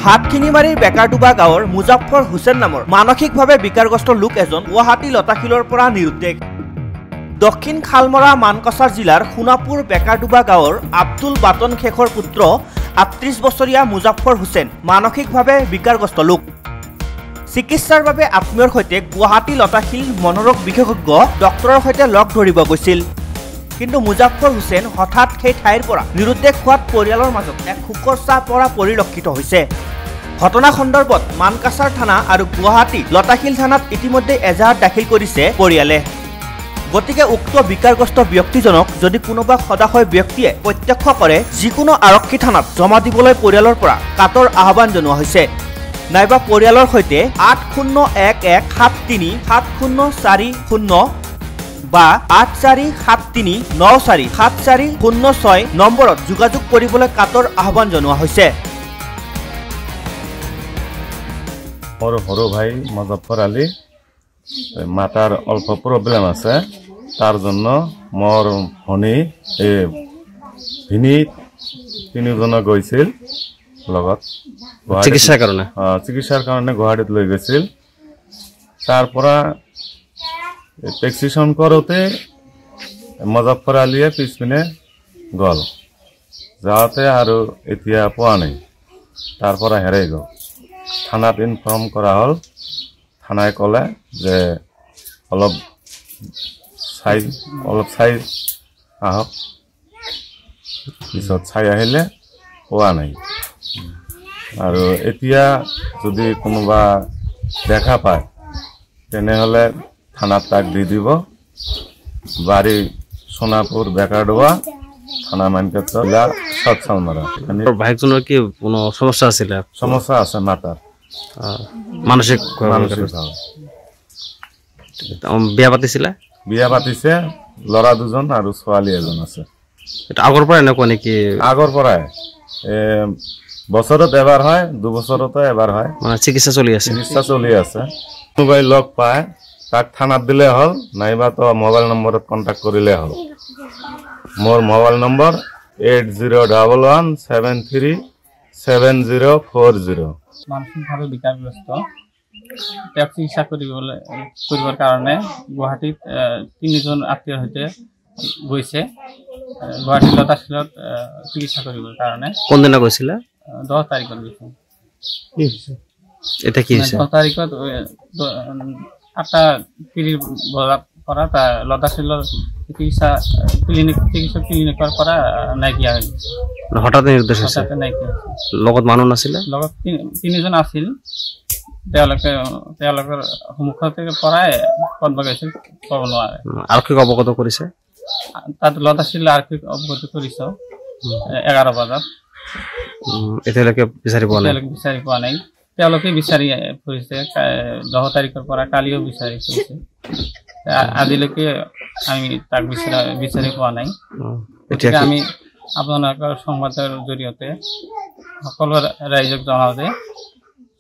হাটশিঙিমাৰীৰ বেকাৰডোবা গাঁৱৰ মুজাফৰ হুছেইন নামৰ মানসিকভাৱে বিকাৰগ্ৰস্ত লোক এজন গুৱাহাটী লতাশিলৰ পৰা নিৰুদ্দেশ। দক্ষিণ খালমৰা মানকাছাৰ জিলাৰ সোণাপুৰ বেকাৰডোবা গাঁৱৰ আব্দুল বাটন শেখৰ পুত্ৰ ৩৮ বছৰীয়া মুজাফৰ হুছেইন মানসিকভাৱে বিকাৰগ্ৰস্ত লোক। চিকিৎসাৰ বাবে আত্মীয়ৰ সৈতে গুৱাহাটী লতাশিল মনোৰোগ বিশেষজ্ঞ ডক্টৰৰ সৈতে লগ ধৰিব গৈছিল। কিন্তু মুজাফৰ হুছেইন হঠাৎ সেই ঠাইৰ পৰা নিৰুদ্দেশ হোৱাত পৰিয়ালৰ মাজত এক শোকৰ ছাঁ পৰা পৰিলক্ষিত হৈছে। ঘটনা সন্দৰ্ভত মানকাছাৰ থানা আৰু গুৱাহাটী লতাশিল থানাত ইতিমধ্যে এজাহাৰ দাখিল কৰিছে পৰিয়ালে। গতিকে উক্ত বিকাৰগ্ৰস্ত ব্যক্তিজনক যদি কোনোবা সদাশয় ব্যক্তিয়ে প্ৰত্যক্ষ কৰে যিকোনো আৰক্ষী থানাত জমা দিবলৈ পৰিয়ালৰ পৰা কাটৰ আহ্বান জনোৱা হৈছে। নাইবা পৰিয়ালৰ সৈতে 8011737040 বা 8473947406 নম্বৰত যোগাযোগ কৰিবলৈ কাটৰ আহ্বান জনোৱা হৈছে। মোৰ সৰু ভাই মুজাফৰ আলী মাতাৰ অল্প প্ৰব্লেম আছে, তাৰ জন্য মোৰ ভনী ভিনী তিনিজনে গৈছিল লগত চিকিৎসাৰ কাৰণে গুৱাহাটীত লৈ গৈছিল। তাৰ পৰা প্ৰেছক্ৰিপশ্যন কৰোঁতে মুজাফৰ আলীয়ে পিছপিনে গ'ল, যাওঁতে আৰু এতিয়া পোৱা নাই, তাৰ পৰা হেৰাই গ'ল। থানাত ইনফৰ্ম কৰা হ'ল, থানাই ক'লে যে অলপ চাই আহক। পিছত চাই আহিলে পোৱা নাই। আৰু এতিয়া যদি কোনোবা দেখা পায় তেনেহ'লে থানাত তাক দি দিব। বাড়ি সোনাপুৰ বেকাৰডোবা, থানা মানকাছাৰ জিলা শালমাৰা। ভাইকজনৰ কি কোনো সমস্যা আছিলে? সমস্যা আছে মাতাৰ, মানসিক বিয়া পাতিছিলে? বিয়া পাতিছে, ল'ৰা দুজন আৰু ছোৱালী এজন আছে। এটা আগৰ পৰা এনেকুৱা নেকি? আগৰ পৰাই বছৰত এবাৰ হয়, 2 বছৰতো এবাৰ হয়। মানে চিকিৎসা চলি আছে। কোনোবাই লগ পায় তাক থানাত দিলে হ'ল, নাইবা তো মোবাইল নম্বৰত কণ্টেক্ট কৰিলে হ'ল। মোৰ মোবাইল নম্বৰ 8011737040। মানসিকভাৱে বিকাৰগ্ৰস্ত তেওঁক চিকিৎসা কৰিবৰ কাৰণে গুৱাহাটীত 3জন আত্মীয়ৰ সৈতে গৈছে। গুৱাহাটী লতাশিলত চিকিৎসা কৰিবৰ কাৰণে। কোনদিনা গৈছিলে? 10 তাৰিখত গৈছে। এটা কি হৈছে? 10 তাৰিখত 8:30 বজাৰ পৰা লতাশিলৰ চিকিৎসা ক্লিনিকৰ পৰা নাইকিয়া হৈ গৈছে। হঠাৎ নিৰুদ্দেশ হৈছে? লগত মানুহ নাছিলে? লগত 3জন আছিল। তেওঁলোকৰ সন্মুখতে পৰাই ক'ত গৈছিল ক'ব নোৱাৰে। আৰক্ষীক অৱগত কৰিছে? তাত লতাশিল আৰক্ষীক অৱগত কৰিছে 11 বজাত। এতিয়ালৈকে বিচাৰি পোৱা নাই। তেওঁলোকে বিচাৰি ফুৰিছে 10 তাৰিখৰ পৰা, কালিও বিচাৰি ফুৰিছে। আজিলৈকে আমি তাক বিচাৰি পোৱা নাই। গতিকে আমি আপোনালোকৰ সংবাদৰ জৰিয়তে সকলো ৰাইজক জনাওঁ যে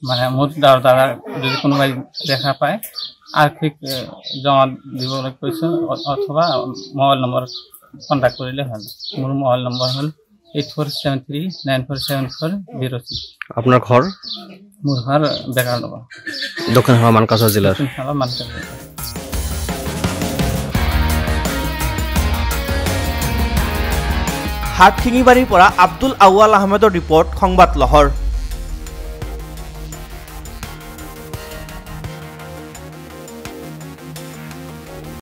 মানে মোৰ দ্বাৰা যদি কোনোবাই দেখা পায় আৰ্থিক জমা দিবলৈ কৈছোঁ, অথবা মোবাইল নম্বৰ কণ্টেক্ট কৰিলে হ'ল। মোৰ মোবাইল নম্বৰ হ'ল 8473947406। আপোনাৰ ঘৰ? মোৰ ঘৰ বেকাৰডোবা, দক্ষিণ মানকাছাৰ জিলাৰ। হাটশিঙিমাৰীৰ পৰা আব্দুল আউৱাল আহমেদৰ ৰিপৰ্ট, সংবাদ লহৰ।